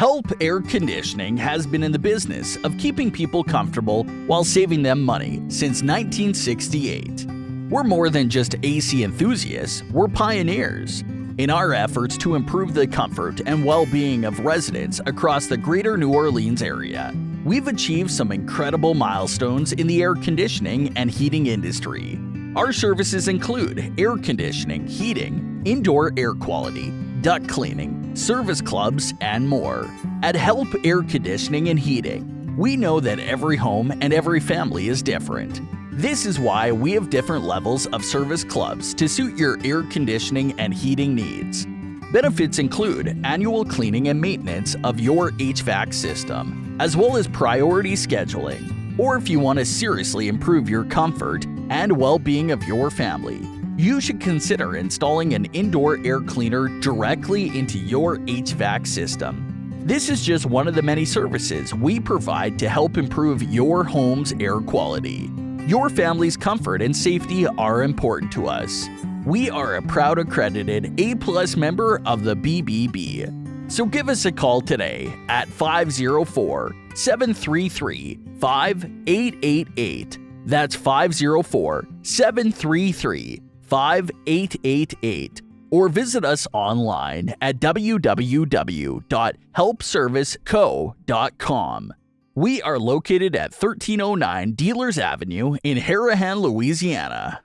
Help Air Conditioning has been in the business of keeping people comfortable while saving them money since 1968. We're more than just AC enthusiasts, we're pioneers. In our efforts to improve the comfort and well-being of residents across the greater New Orleans area, we've achieved some incredible milestones in the air conditioning and heating industry. Our services include air conditioning, heating, indoor air quality, duct cleaning, service clubs, and more. At Help Air Conditioning and Heating, we know that every home and every family is different. This is why we have different levels of service clubs to suit your air conditioning and heating needs. Benefits include annual cleaning and maintenance of your HVAC system, as well as priority scheduling. Or if you want to seriously improve your comfort and well-being of your family, you should consider installing an indoor air cleaner directly into your HVAC system. This is just one of the many services we provide to help improve your home's air quality. Your family's comfort and safety are important to us. We are a proud accredited A+ member of the BBB. So give us a call today at 504-733-5888. That's 504-733-5888. Or visit us online at www.helpserviceco.com. We are located at 1309 Dealers Avenue in Harahan, Louisiana.